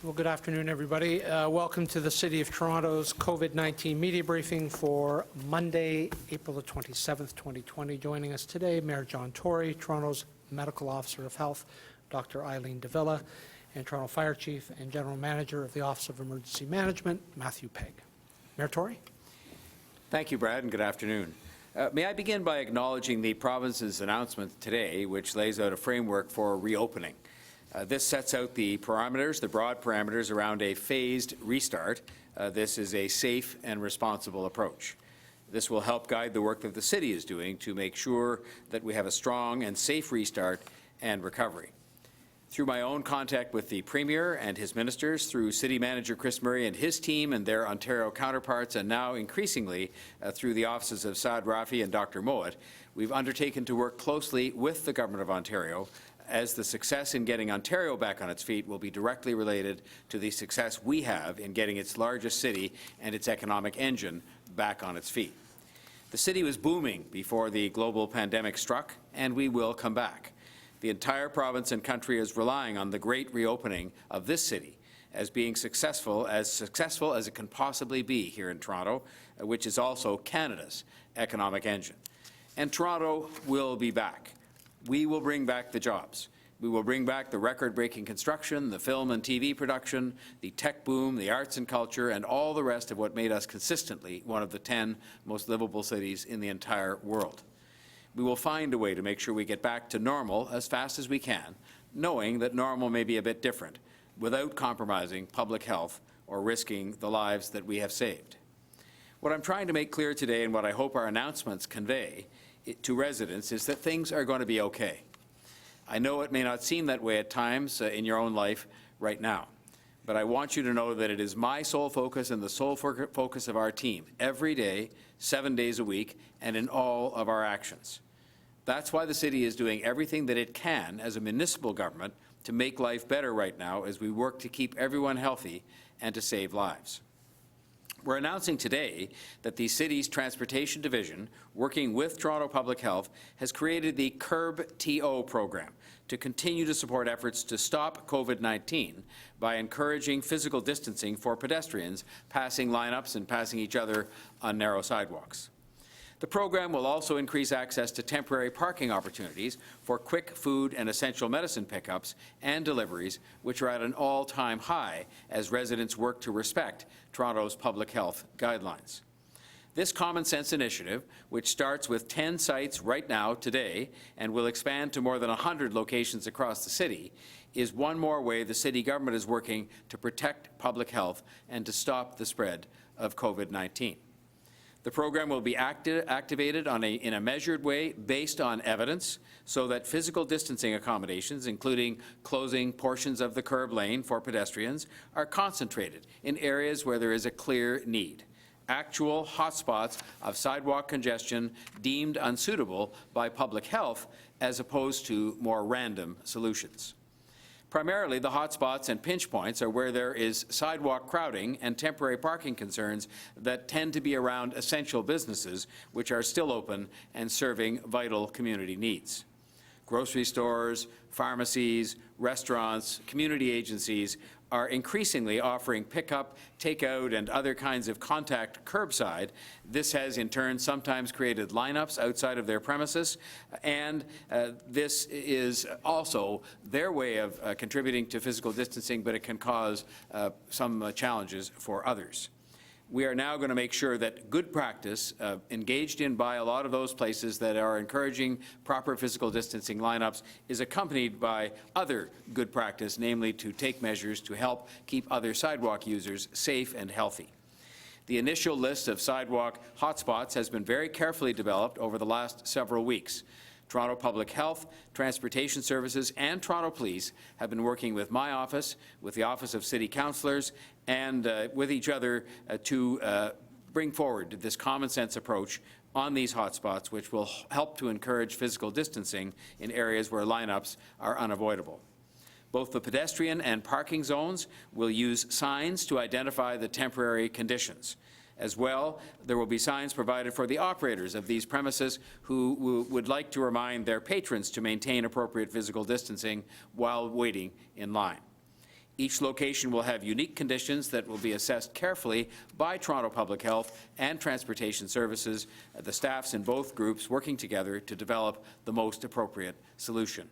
Well, good afternoon, everybody. Welcome to the City of Toronto's COVID-19 media briefing for Monday, April the 27th, 2020. Joining us today, Mayor John Tory, Toronto's Medical Officer of Health, Dr. Eileen and Toronto Fire Chief and General Manager of the Office of Emergency Management, Matthew Pegg. Mayor Tory. Thank you, Brad, and good afternoon. May I begin by acknowledging the province's announcement today, which lays out a framework for reopening. This sets out the parameters, the broad parameters around a phased restart. This is a safe and responsible approach. This will help guide the work that the city is doing to make sure that we have a strong and safe restart and recovery. Through my own contact with the Premier and his ministers, through City Manager Chris Murray and his team and their Ontario counterparts, and now increasingly through the offices of Saad Rafi and Dr. Mowat, we've undertaken to work closely with the Government of Ontario, as the success in getting Ontario back on its feet will be directly related to the success we have in getting its largest city and its economic engine back on its feet. The city was booming before the global pandemic struck, and we will come back. The entire province and country is relying on the great reopening of this city as being successful as it can possibly be here in Toronto, which is also Canada's economic engine. And Toronto will be back. We will bring back the jobs. We will bring back the record-breaking construction, the film and TV production, the tech boom, the arts and culture, and all the rest of what made us consistently one of the 10 most livable cities in the entire world. We will find a way to make sure we get back to normal as fast as we can, knowing that normal may be a bit different, without compromising public health or risking the lives that we have saved. What I'm trying to make clear today, and what I hope our announcements convey to residents, is that things are going to be okay. I know it may not seem that way at times in your own life right now, but I want you to know that it is my sole focus and the sole focus of our team every day, 7 days a week, and in all of our actions. That's why the city is doing everything that it can as a municipal government to make life better right now as we work to keep everyone healthy and to save lives. We're announcing today that the city's Transportation Division, working with Toronto Public Health, has created the CURB-TO program to continue to support efforts to stop COVID-19 by encouraging physical distancing for pedestrians passing lineups and passing each other on narrow sidewalks. The program will also increase access to temporary parking opportunities for quick food and essential medicine pickups and deliveries, which are at an all-time high as residents work to respect Toronto's public health guidelines. This common sense initiative, which starts with 10 sites right now today and will expand to more than 100 locations across the city, is one more way the city government is working to protect public health and to stop the spread of COVID-19. The program will be activated in a measured way based on evidence so that physical distancing accommodations, including closing portions of the curb lane for pedestrians, are concentrated in areas where there is a clear need. Actual hotspots of sidewalk congestion deemed unsuitable by public health as opposed to more random solutions. Primarily, the hotspots and pinch points are where there is sidewalk crowding and temporary parking concerns that tend to be around essential businesses which are still open and serving vital community needs. Grocery stores, pharmacies, restaurants, community agencies are increasingly offering pickup, takeout, and other kinds of contact curbside. This has in turn sometimes created lineups outside of their premises, and this is also their way of contributing to physical distancing, but it can cause some challenges for others. We are now going to make sure that good practice engaged in by a lot of those places that are encouraging proper physical distancing lineups is accompanied by other good practice, namely to take measures to help keep other sidewalk users safe and healthy. The initial list of sidewalk hotspots has been very carefully developed over the last several weeks. Toronto Public Health, Transportation Services, and Toronto Police have been working with my office, with the Office of City Councillors, and with each other to bring forward this common sense approach on these hotspots, which will help to encourage physical distancing in areas where lineups are unavoidable. Both the pedestrian and parking zones will use signs to identify the temporary conditions. As well, there will be signs provided for the operators of these premises who would like to remind their patrons to maintain appropriate physical distancing while waiting in line. Each location will have unique conditions that will be assessed carefully by Toronto Public Health and Transportation Services, the staffs in both groups working together to develop the most appropriate solution.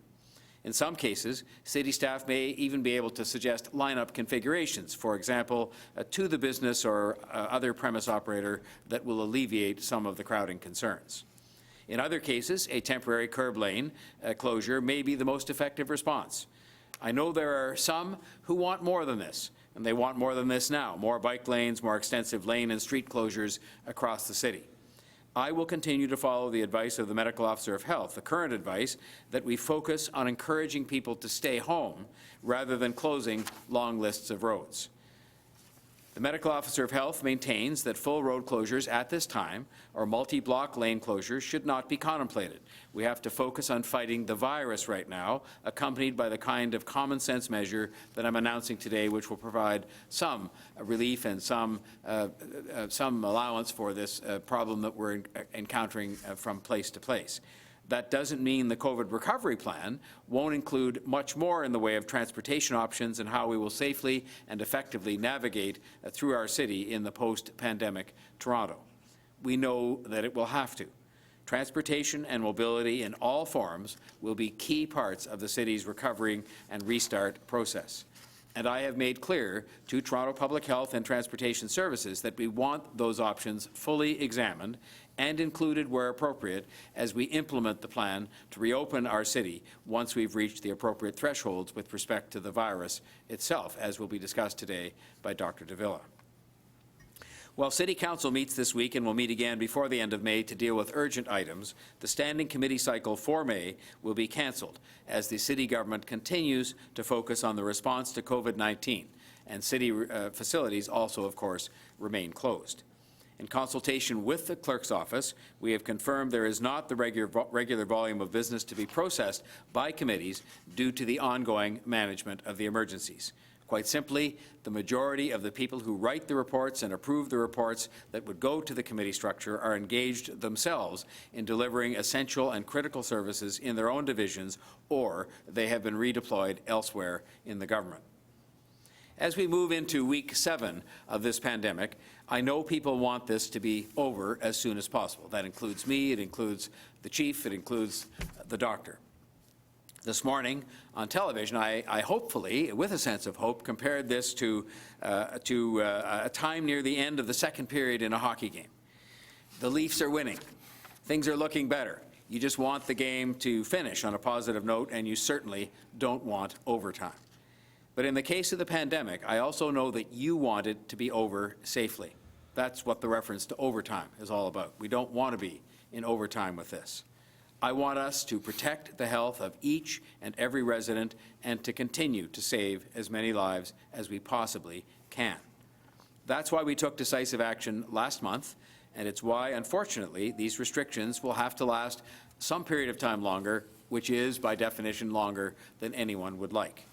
In some cases, city staff may even be able to suggest lineup configurations, for example, to the business or other premise operator that will alleviate some of the crowding concerns. In other cases, a temporary curb lane closure may be the most effective response. I know there are some who want more than this, and they want more than this now, more bike lanes, more extensive lane and street closures across the city. I will continue to follow the advice of the Medical Officer of Health, the current advice that we focus on encouraging people to stay home rather than closing long lists of roads. The Medical Officer of Health maintains that full road closures at this time or multi-block lane closures should not be contemplated. We have to focus on fighting the virus right now, accompanied by the kind of common sense measure that I'm announcing today, which will provide some relief and some allowance for this problem that we're encountering from place to place. That doesn't mean the COVID recovery plan won't include much more in the way of transportation options and how we will safely and effectively navigate through our city in the post-pandemic Toronto. We know that it will have to. Transportation and mobility in all forms will be key parts of the city's recovery and restart process. And I have made clear to Toronto Public Health and Transportation Services that we want those options fully examined and included where appropriate as we implement the plan to reopen our city once we've reached the appropriate thresholds with respect to the virus itself, as will be discussed today by Dr. Davila. While City Council meets this week and will meet again before the end of May to deal with urgent items, the standing committee cycle for May will be cancelled as the City Government continues to focus on the response to COVID-19, and City facilities also, of course, remain closed. In consultation with the Clerk's Office, we have confirmed there is not the regular volume of business to be processed by committees due to the ongoing management of the emergencies. Quite simply, the majority of the people who write the reports and approve the reports that would go to the committee structure are engaged themselves in delivering essential and critical services in their own divisions, or they have been redeployed elsewhere in the government. As we move into week 7 of this pandemic, I know people want this to be over as soon as possible. That includes me, it includes the chief, it includes the doctor. This morning on television, I hopefully, with a sense of hope, compared this to a time near the end of the second period in a hockey game. The Leafs are winning. Things are looking better. You just want the game to finish on a positive note, and you certainly don't want overtime. But in the case of the pandemic, I also know that you want it to be over safely. That's what the reference to overtime is all about. We don't want to be in overtime with this. I want us to protect the health of each and every resident and to continue to save as many lives as we possibly can. That's why we took decisive action last month, and it's why, unfortunately, these restrictions will have to last some period of time longer, which is, by definition, longer than anyone would like.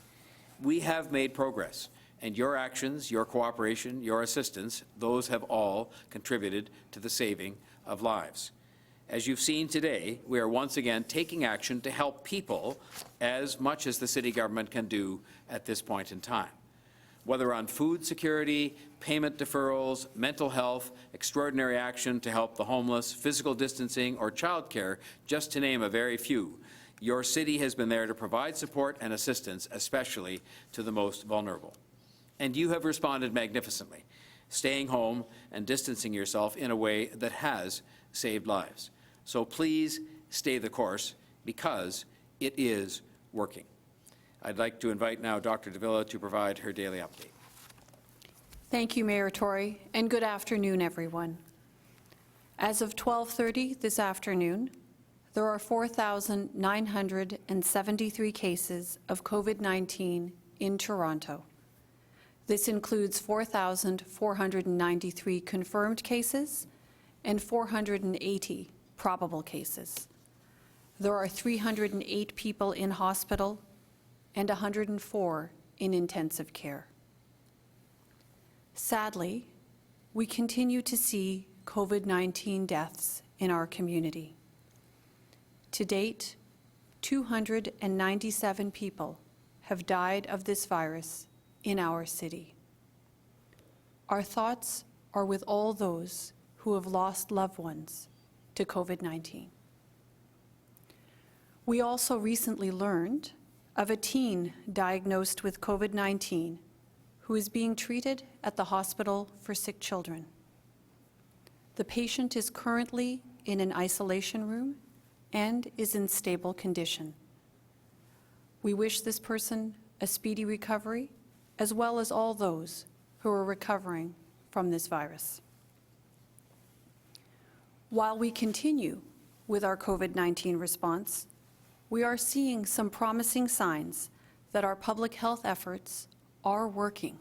We have made progress, and your actions, your cooperation, your assistance, those have all contributed to the saving of lives. As you've seen today, we are once again taking action to help people as much as the city government can do at this point in time. Whether on food security, payment deferrals, mental health, extraordinary action to help the homeless, physical distancing, or childcare, just to name a very few, your city has been there to provide support and assistance, especially to the most vulnerable. And you have responded magnificently, staying home and distancing yourself in a way that has saved lives. So please stay the course, because it is working. I'd like to invite now Dr. Davila to provide her daily update. Thank you, Mayor Tory, and good afternoon, everyone. As of 12:30 this afternoon, there are 4,973 cases of COVID-19 in Toronto. This includes 4,493 confirmed cases and 480 probable cases. There are 308 people in hospital and 104 in intensive care. Sadly, we continue to see COVID-19 deaths in our community. To date, 297 people have died of this virus in our city. Our thoughts are with all those who have lost loved ones to COVID-19. We also recently learned of a teen diagnosed with COVID-19 who is being treated at the hospital for sick children. The patient is currently in an isolation room and is in stable condition. We wish this person a speedy recovery, as well as all those who are recovering from this virus. While we continue with our COVID-19 response, we are seeing some promising signs that our public health efforts are working.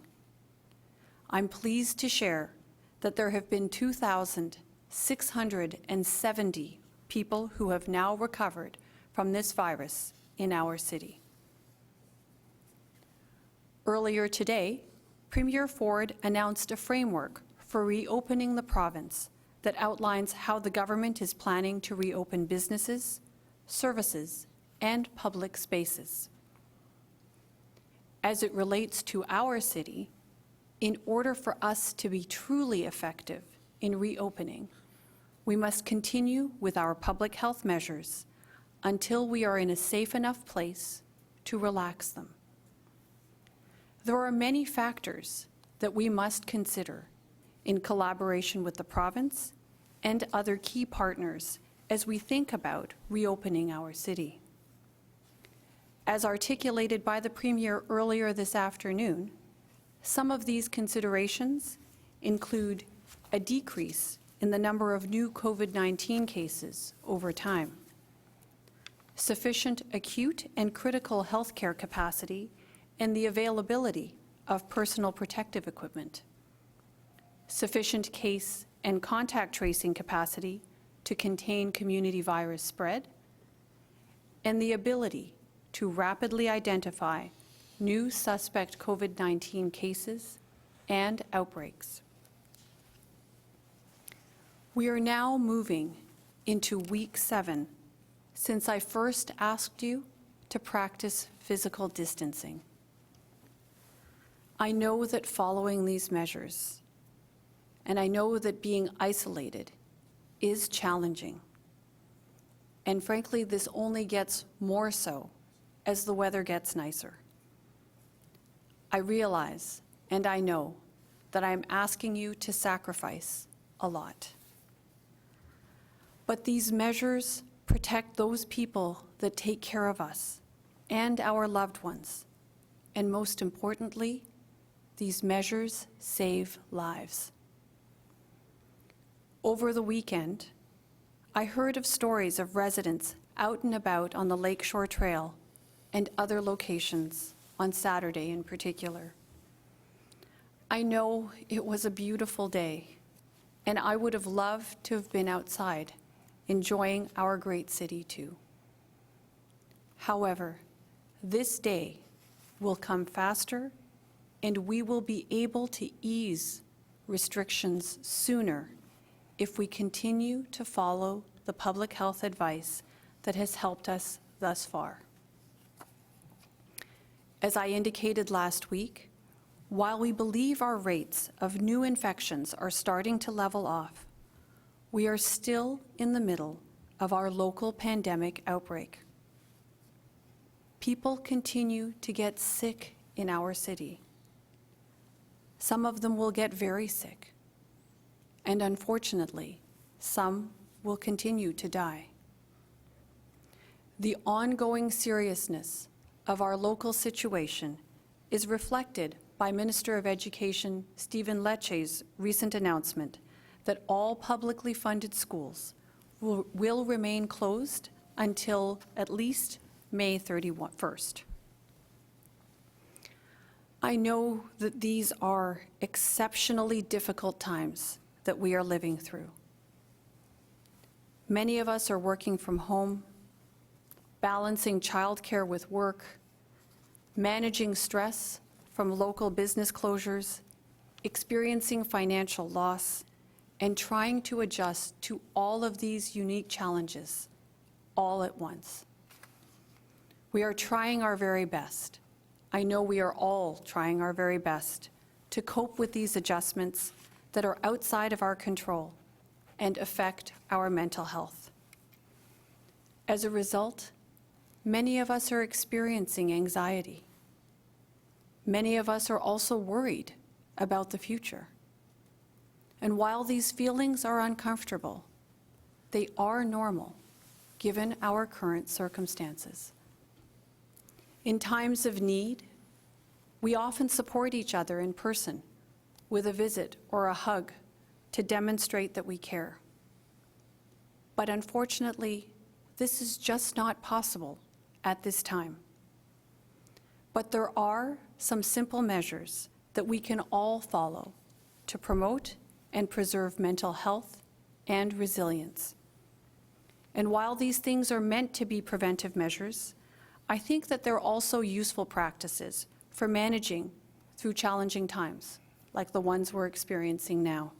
I'm pleased to share that there have been 2,670 people who have now recovered from this virus in our city. Earlier today, Premier Ford announced a framework for reopening the province that outlines how the government is planning to reopen businesses, services, and public spaces. As it relates to our city, in order for us to be truly effective in reopening, we must continue with our public health measures until we are in a safe enough place to relax them. There are many factors that we must consider in collaboration with the province and other key partners as we think about reopening our city. As articulated by the Premier earlier this afternoon, some of these considerations include a decrease in the number of new COVID-19 cases over time, sufficient acute and critical healthcare capacity and the availability of personal protective equipment, sufficient case and contact tracing capacity to contain community virus spread, and the ability to rapidly identify new suspect COVID-19 cases and outbreaks. We are now moving into week 7 since I first asked you to practice physical distancing. I know that following these measures, and I know that being isolated is challenging. And frankly, this only gets more so as the weather gets nicer. I realize and I know that I am asking you to sacrifice a lot. But these measures protect those people that take care of us and our loved ones. And most importantly, these measures save lives. Over the weekend, I heard of stories of residents out and about on the Lakeshore Trail and other locations on Saturday in particular. I know it was a beautiful day, and I would have loved to have been outside enjoying our great city too. However, this day will come faster, and we will be able to ease restrictions sooner if we continue to follow the public health advice that has helped us thus far. As I indicated last week, while we believe our rates of new infections are starting to level off, we are still in the middle of our local pandemic outbreak. People continue to get sick in our city. Some of them will get very sick, and unfortunately, some will continue to die. The ongoing seriousness of our local situation is reflected by Minister of Education Stephen Lecce's recent announcement that all publicly funded schools will remain closed until at least May 31st. I know that these are exceptionally difficult times that we are living through. Many of us are working from home, balancing childcare with work, managing stress from local business closures, experiencing financial loss, and trying to adjust to all of these unique challenges all at once. We are trying our very best, I know we are all trying our very best to cope with these adjustments that are outside of our control and affect our mental health. As a result, many of us are experiencing anxiety. Many of us are also worried about the future. And while these feelings are uncomfortable, they are normal given our current circumstances. In times of need, we often support each other in person with a visit or a hug to demonstrate that we care. But unfortunately, this is just not possible at this time. But there are some simple measures that we can all follow to promote and preserve mental health and resilience. And while these things are meant to be preventive measures, I think that they're also useful practices for managing through challenging times, like the ones we're experiencing now.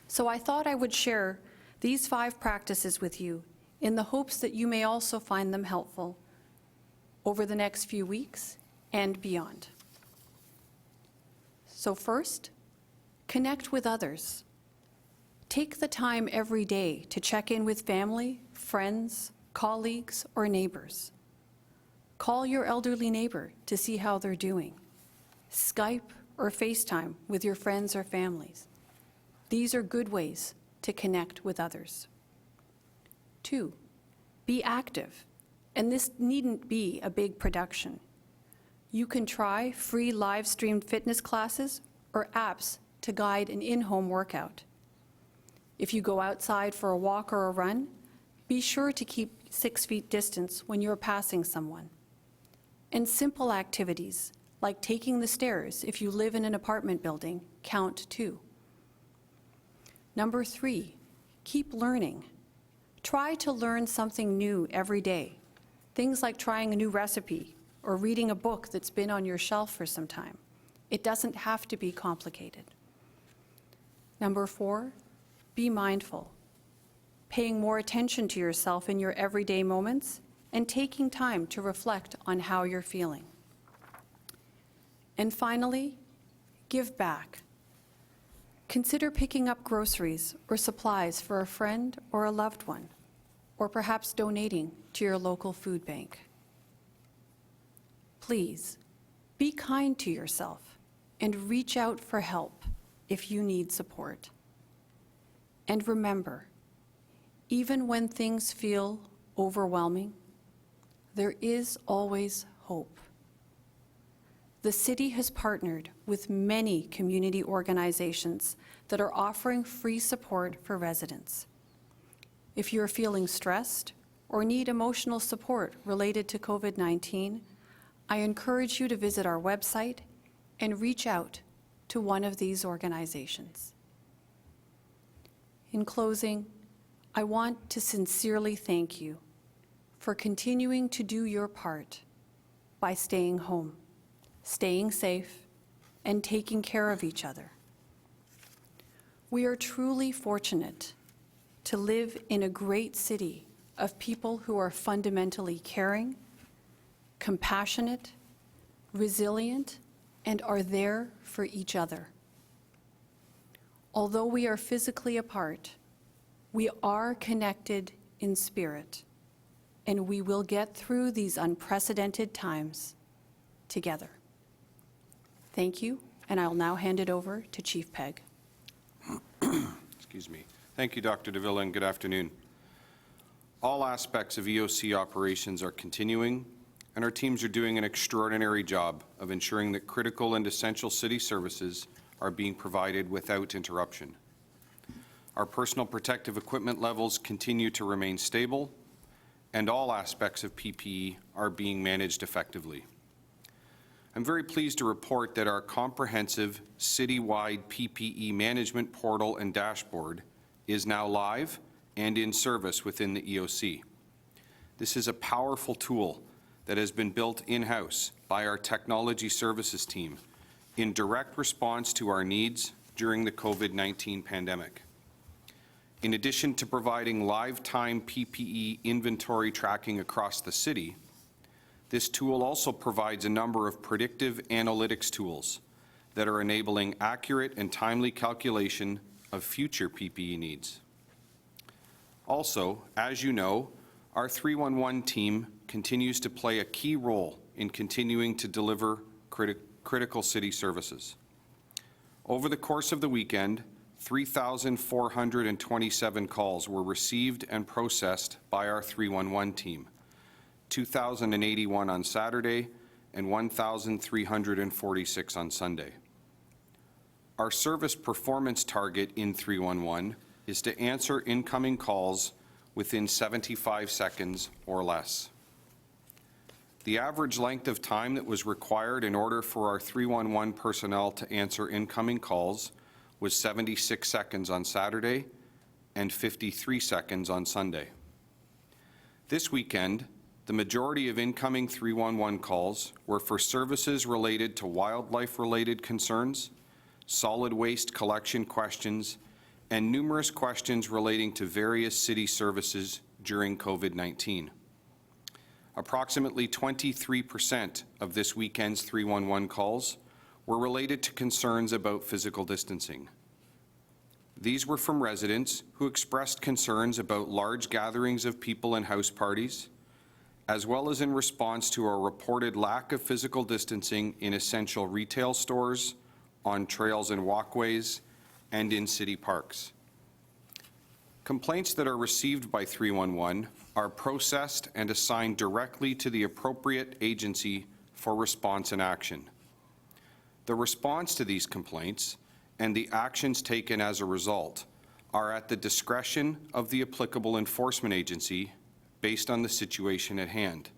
So I thought I would share these 5 practices with you in the hopes that you may also find them helpful over the next few weeks and beyond. So first, connect with others. Take the time every day to check in with family, friends, colleagues, or neighbors. Call your elderly neighbor to see how they're doing. Skype or FaceTime with your friends or families. These are good ways to connect with others. 2, be active, and this needn't be a big production. You can try free live-streamed fitness classes or apps to guide an in-home workout. If you go outside for a walk or a run, be sure to keep 6 feet distance when you're passing someone. And simple activities, like taking the stairs if you live in an apartment building, count too. Number 3, keep learning. Try to learn something new every day. Things like trying a new recipe or reading a book that's been on your shelf for some time. It doesn't have to be complicated. Number 4, be mindful. Paying more attention to yourself in your everyday moments and taking time to reflect on how you're feeling. And finally, give back. Consider picking up groceries or supplies for a friend or a loved one, or perhaps donating to your local food bank. Please, be kind to yourself and reach out for help if you need support. And remember, even when things feel overwhelming, there is always hope. The city has partnered with many community organizations that are offering free support for residents. If you're feeling stressed or need emotional support related to COVID-19, I encourage you to visit our website and reach out to one of these organizations. In closing, I want to sincerely thank you for continuing to do your part by staying home, staying safe, and taking care of each other. We are truly fortunate to live in a great city of people who are fundamentally caring, compassionate, resilient, and are there for each other. Although we are physically apart, we are connected in spirit, and we will get through these unprecedented times together. Thank you, and I'll now hand it over to Chief Pegg. Excuse me. Thank you, Dr. DeVilla, and good afternoon. All aspects of EOC operations are continuing, and our teams are doing an extraordinary job of ensuring that critical and essential city services are being provided without interruption. Our personal protective equipment levels continue to remain stable, and all aspects of PPE are being managed effectively. I'm very pleased to report that our comprehensive citywide PPE management portal and dashboard is now live and in service within the EOC. This is a powerful tool that has been built in-house by our technology services team in direct response to our needs during the COVID-19 pandemic. In addition to providing live-time PPE inventory tracking across the city, This tool also provides a number of predictive analytics tools that are enabling accurate and timely calculation of future PPE needs. Also, as you know, our 311 team continues to play a key role in continuing to deliver critical city services. Over the course of the weekend, 3,427 calls were received and processed by our 311 team, 2,081 on Saturday and 1,346 on Sunday. Our service performance target in 311 is to answer incoming calls within 75 seconds or less. The average length of time that was required in order for our 311 personnel to answer incoming calls was 76 seconds on Saturday and 53 seconds on Sunday. This weekend, the majority of incoming 311 calls were for services related to wildlife-related concerns, solid waste collection questions, and numerous questions relating to various city services during COVID-19. Approximately 23% of this weekend's 311 calls were related to concerns about physical distancing. These were from residents who expressed concerns about large gatherings of people and house parties, as well as in response to a reported lack of physical distancing in essential retail stores, on trails and walkways, and in city parks. Complaints that are received by 311 are processed and assigned directly to the appropriate agency for response and action. The response to these complaints and the actions taken as a result are at the discretion of the applicable enforcement agency based on the situation at hand.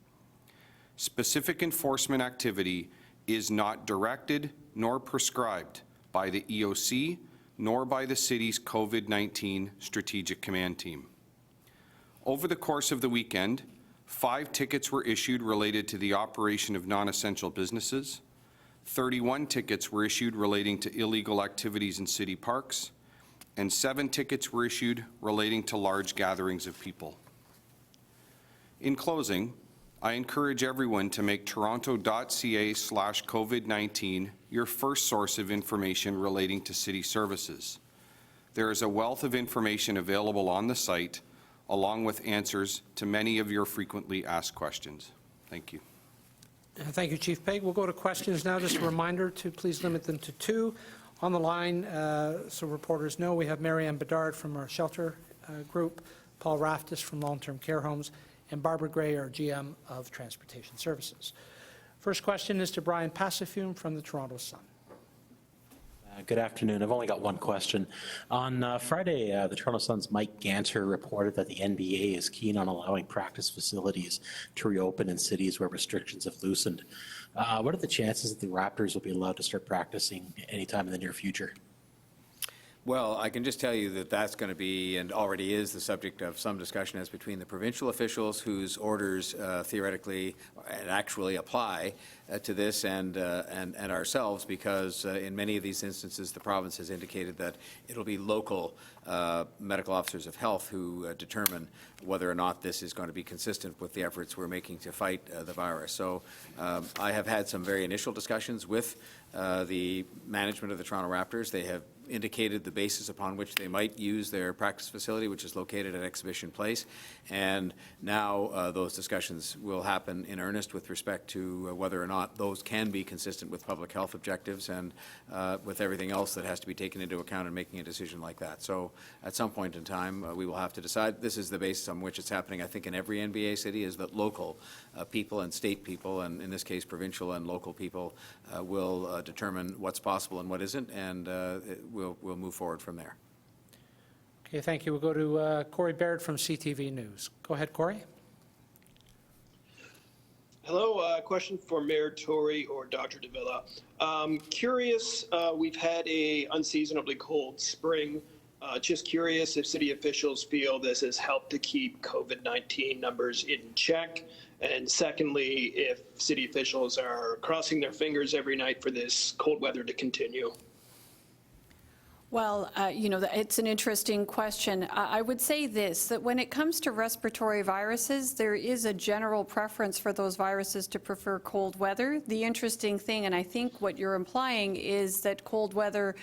Specific enforcement activity is not directed nor prescribed by the EOC nor by the city's COVID-19 Strategic Command Team. Over the course of the weekend, 5 tickets were issued related to the operation of non-essential businesses, 31 tickets were issued relating to illegal activities in city parks, and 7 tickets were issued relating to large gatherings of people. In closing, I encourage everyone to make toronto.ca/COVID-19 your first source of information relating to city services. There is a wealth of information available on the site, along with answers to many of your frequently asked questions. Thank you. Thank you, Chief Pegg. We'll go to questions now. Just a reminder to please limit them to 2. On the line, so reporters know, we have Marianne Bedard from our shelter group, Paul Raftis from long-term care homes, and Barbara Gray, our GM of Transportation Services. First question is to Brian Passafume from the Toronto Sun. Good afternoon. I've only got one question. On Friday, the Toronto Sun's Mike Ganter reported that the NBA is keen on allowing practice facilities to reopen in cities where restrictions have loosened. What are the chances that the Raptors will be allowed to start practicing anytime in the near future? Well, I can just tell you that that's going to be, and already is, the subject of some discussion as between the provincial officials whose orders theoretically and actually apply to this and ourselves, because in many of these instances the province has indicated that it'll be local medical officers of health who determine whether or not this is going to be consistent with the efforts we're making to fight the virus. So I have had some very initial discussions with the management of the Toronto Raptors. They have indicated the basis upon which they might use their practice facility, which is located at Exhibition Place. And now those discussions will happen in earnest with respect to whether or not those can be consistent with public health objectives and with everything else that has to be taken into account in making a decision like that. So at some point in time, we will have to decide. This is the basis on which it's happening, I think, in every NBA city, is that local people and state people, and in this case provincial and local people, will determine what's possible and what isn't, and we'll move forward from there. Okay, thank you. We'll go to Corey Baird from CTV News. Go ahead, Corey. Hello, question for Mayor Tory or Dr. Davila. Curious, we've had a unseasonably cold spring. Just curious if city officials feel this has helped to keep COVID-19 numbers in check. And secondly, if city officials are crossing their fingers every night for this cold weather to continue. Well, it's an interesting question. I would say this, that when it comes to respiratory viruses, there is a general preference for those viruses to prefer cold weather. The interesting thing, and I think what you're implying, is that cold weather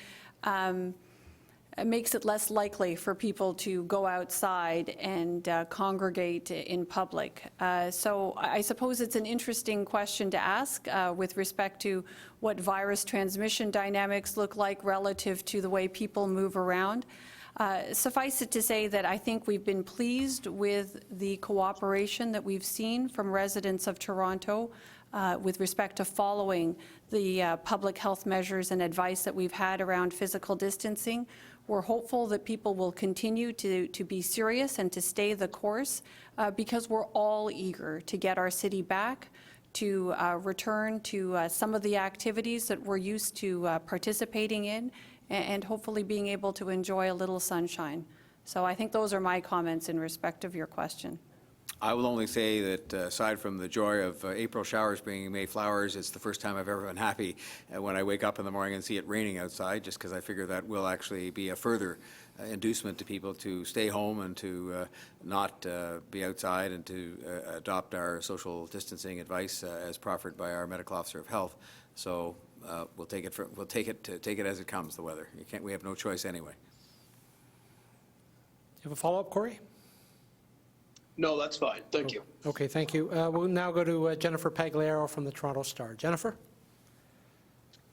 makes it less likely for people to go outside and congregate in public. So I suppose it's an interesting question to ask with respect to what virus transmission dynamics look like relative to the way people move around. Suffice it to say that I think we've been pleased with the cooperation that we've seen from residents of Toronto with respect to following the public health measures and advice that we've had around physical distancing. We're hopeful that people will continue to be serious and to stay the course because we're all eager to get our city back, to return to some of the activities that we're used to participating in, and hopefully being able to enjoy a little sunshine. So I think those are my comments in respect of your question. I will only say that aside from the joy of April showers bringing May flowers, it's the first time I've ever been happy when I wake up in the morning and see it raining outside, just because I figure that will actually be a further inducement to people to stay home and to not be outside and to adopt our social distancing advice as proffered by our medical officer of health. So we'll take it as it comes. The weather. We have no choice anyway. You have a follow-up, Corey? No, that's fine. Thank you. Okay, thank you. We'll now go to Jennifer Pagliaro from the Toronto Star. Jennifer?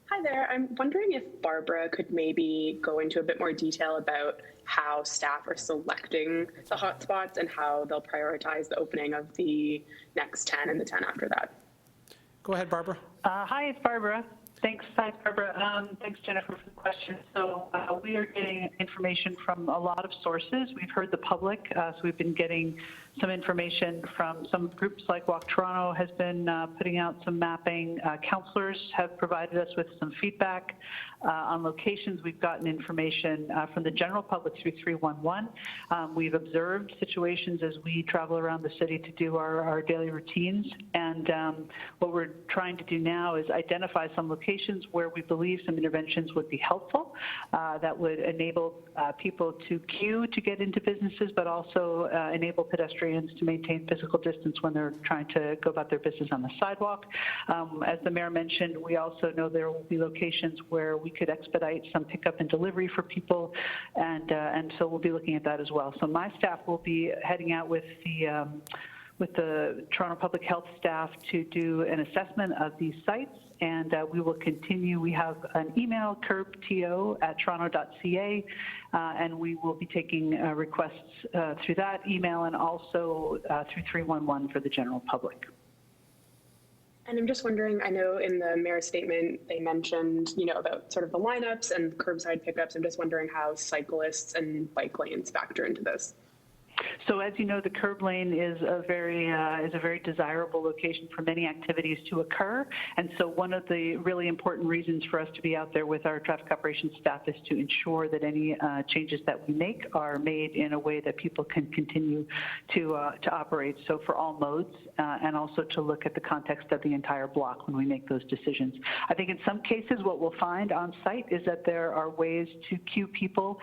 Hi there. I'm wondering if Barbara could maybe go into a bit more detail about how staff are selecting the hotspots and how they'll prioritize the opening of the next 10 and the 10 after that. Go ahead, Barbara. Hi, it's Barbara. Thanks, Barbara. Thanks, Jennifer, for the question. So we are getting information from a lot of sources. We've heard the public, so we've been getting some information from some groups like Walk Toronto has been putting out some mapping. Councillors have provided us with some feedback on locations. We've gotten information from the general public through 311. We've observed situations as we travel around the city to do our daily routines. And what we're trying to do now is identify some locations where we believe some interventions would be helpful that would enable people to queue to get into businesses, but also enable pedestrians to maintain physical distance when they're trying to go about their business on the sidewalk. As the mayor mentioned, we also know there will be locations where we could expedite some pickup and delivery for people, and so we'll be looking at that as well. So my staff will be heading out with the Toronto Public Health staff to do an assessment of these sites, and we will continue. We have an email, curbto@toronto.ca, and we will be taking requests through that email and also through 311 for the general public. And I'm just wondering, I know in the mayor's statement they mentioned, about sort of the lineups and curbside pickups. I'm just wondering how cyclists and bike lanes factor into this. So as you know, the curb lane is a very desirable location for many activities to occur. And so one of the really important reasons for us to be out there with our traffic operations staff is to ensure that any changes that we make are made in a way that people can continue to operate. So for all modes, and also to look at the context of the entire block when we make those decisions. I think in some cases what we'll find on site is that there are ways to queue people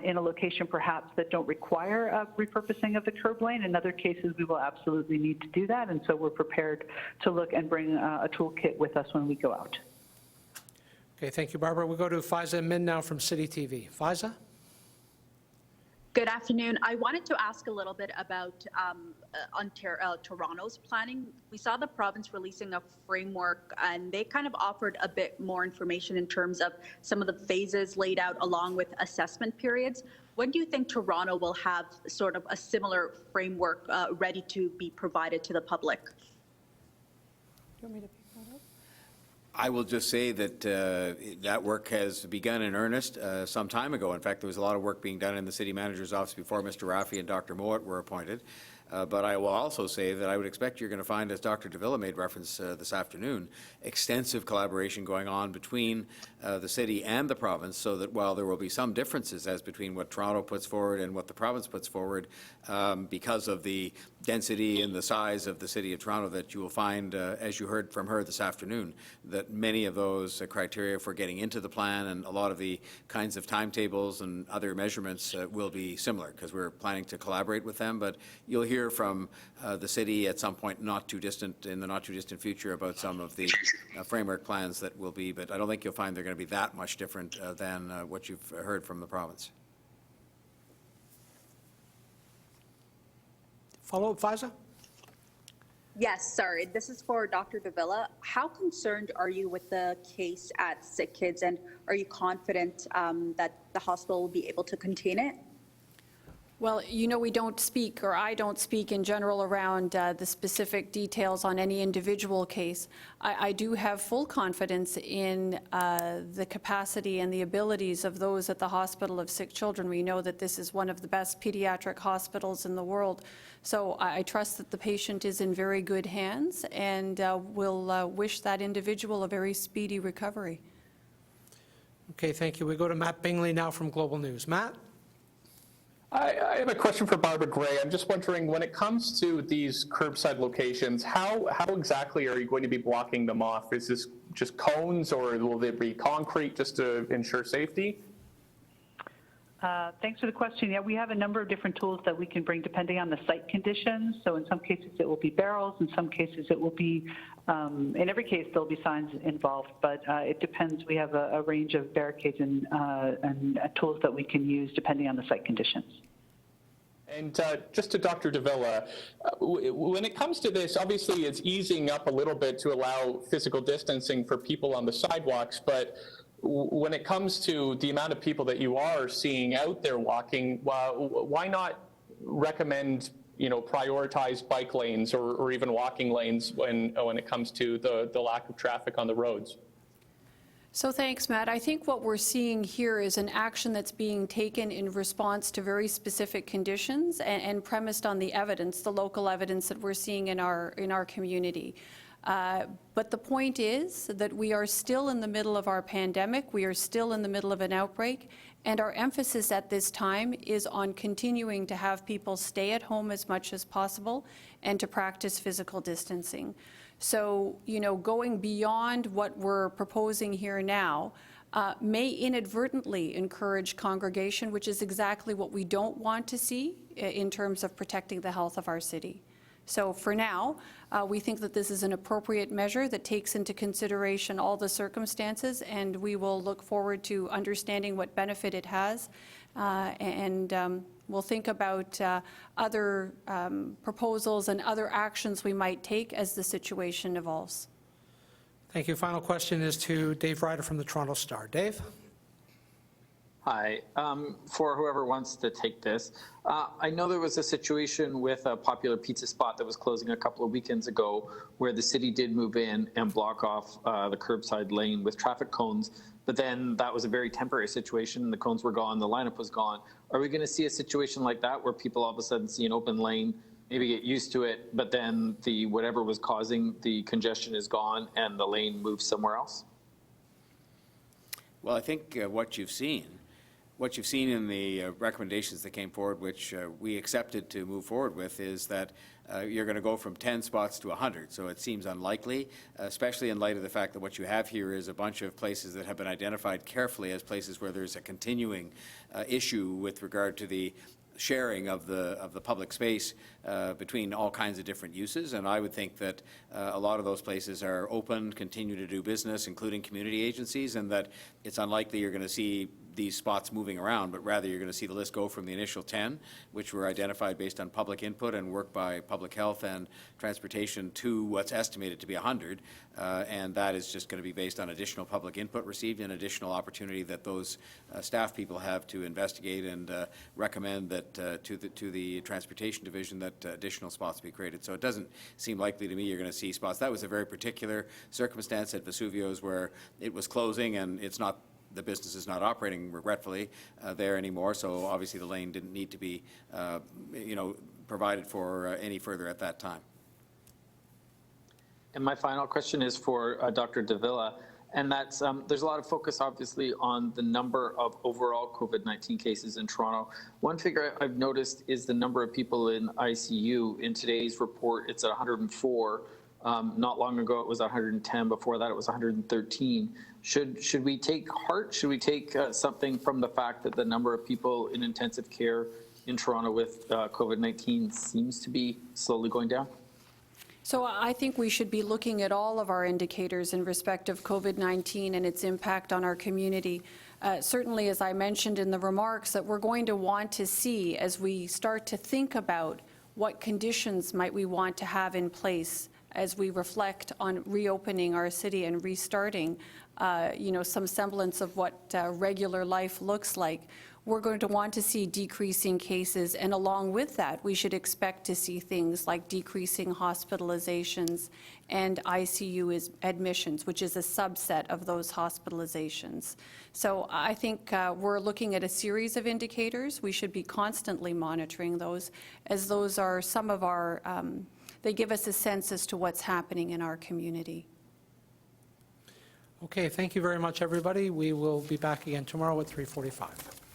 in a location perhaps that don't require a repurposing of the curb lane. In other cases, we will absolutely need to do that, and so we're prepared to look and bring a toolkit with us when we go out. Okay, thank you, Barbara. We'll go to Faiza Min now from City TV. Faiza? Good afternoon. I wanted to ask a little bit about Toronto's planning. We saw the province releasing a framework, and they kind of offered a bit more information in terms of some of the phases laid out along with assessment periods. When do you think Toronto will have sort of a similar framework ready to be provided to the public? Do you want me to pick that up? I will just say that that work has begun in earnest some time ago. In fact, there was a lot of work being done in the city manager's office before Mr. Raffi and Dr. Mowat were appointed. But I will also say that I would expect you're going to find, as Dr. Davila made reference this afternoon, extensive collaboration going on between the city and the province, so that while there will be some differences as between what Toronto puts forward and what the province puts forward, because of the density and the size of the city of Toronto, that you will find, as you heard from her this afternoon, that many of those criteria for getting into the plan and a lot of the kinds of timetables and other measurements will be similar, because we're planning to collaborate with them. But you'll hear from the city at some point in the not too distant future about some of the framework plans that will be, but I don't think you'll find they're going to be that much different than what you've heard from the province. Follow-up, Faiza? Yes, sorry. This is for Dr. Davila. How concerned are you with the case at Sick Kids, and are you confident that the hospital will be able to contain it? Well, you know, we don't speak, or I don't speak in general around the specific details on any individual case. I do have full confidence in the capacity and the abilities of those at the Hospital of Sick Children. We know that this is one of the best pediatric hospitals in the world. So I trust that the patient is in very good hands, and will wish that individual a very speedy recovery. Okay, thank you. We go to Matt Bingley now from Global News. Matt? I have a question for Barbara Gray. I'm just wondering, when it comes to these curbside locations, how exactly are you going to be blocking them off? Is this just cones, or will there be concrete just to ensure safety? Thanks for the question. Yeah, we have a number of different tools that we can bring depending on the site conditions. So in some cases it will be barrels, in some cases it will be, in every case there'll be signs involved, but it depends. We have a range of barricades and tools that we can use depending on the site conditions. And just to Dr. Davila, when it comes to this, obviously it's easing up a little bit to allow physical distancing for people on the sidewalks, but when it comes to the amount of people that you are seeing out there walking, why not recommend, prioritize bike lanes or even walking lanes when it comes to the lack of traffic on the roads? So thanks, Matt. I think what we're seeing here is an action that's being taken in response to very specific conditions and premised on the evidence, the local evidence that we're seeing in our community. But the point is that we are still in the middle of our pandemic, we are still in the middle of an outbreak, and our emphasis at this time is on continuing to have people stay at home as much as possible and to practice physical distancing. So, going beyond what we're proposing here now may inadvertently encourage congregation, which is exactly what we don't want to see in terms of protecting the health of our city. So for now, we think that this is an appropriate measure that takes into consideration all the circumstances, and we will look forward to understanding what benefit it has, and we'll think about other proposals and other actions we might take as the situation evolves. Thank you. Final question is to Dave Ryder from the Toronto Star. Dave? Hi. For whoever wants to take this, I know there was a situation with a popular pizza spot that was closing a couple of weekends ago where the city did move in and block off the curbside lane with traffic cones, but then that was a very temporary situation. The cones were gone, the lineup was gone. Are we going to see a situation like that where people all of a sudden see an open lane, maybe get used to it, but then whatever was causing the congestion is gone and the lane moves somewhere else? Well, I think what you've seen in the recommendations that came forward, which we accepted to move forward with, is that you're going to go from 10 spots to 100. So it seems unlikely, especially in light of the fact that what you have here is a bunch of places that have been identified carefully as places where there's a continuing issue with regard to the sharing of the public space between all kinds of different uses. And I would think that a lot of those places are open, continue to do business, including community agencies, and that it's unlikely you're going to see these spots moving around, but rather you're going to see the list go from the initial 10, which were identified based on public input and work by public health and transportation, to what's estimated to be 100, and that is just going to be based on additional public input received and additional opportunity that those staff people have to investigate and recommend that to the transportation division that additional spots be created. So it doesn't seem likely to me you're going to see spots. That was a very particular circumstance at Vesuvio's where it was closing and the business is not operating, regretfully, there anymore. So obviously the lane didn't need to be, provided for any further at that time. And my final question is for Dr. Davila, and that's there's a lot of focus, obviously, on the number of overall COVID-19 cases in Toronto. One figure I've noticed is the number of people in ICU. In today's report, it's at 104. Not long ago, it was 110. Before that, it was 113. Should we take heart? Should we take something from the fact that the number of people in intensive care in Toronto with COVID-19 seems to be slowly going down? So I think we should be looking at all of our indicators in respect of COVID-19 and its impact on our community. Certainly, as I mentioned in the remarks, that we're going to want to see as we start to think about what conditions might we want to have in place as we reflect on reopening our city and restarting, some semblance of what regular life looks like. We're going to want to see decreasing cases, and along with that, we should expect to see things like decreasing hospitalizations and ICU admissions, which is a subset of those hospitalizations. So I think we're looking at a series of indicators. We should be constantly monitoring those, as those are some of our, they give us a sense as to what's happening in our community. Okay, thank you very much, everybody. We will be back again tomorrow at 3:45.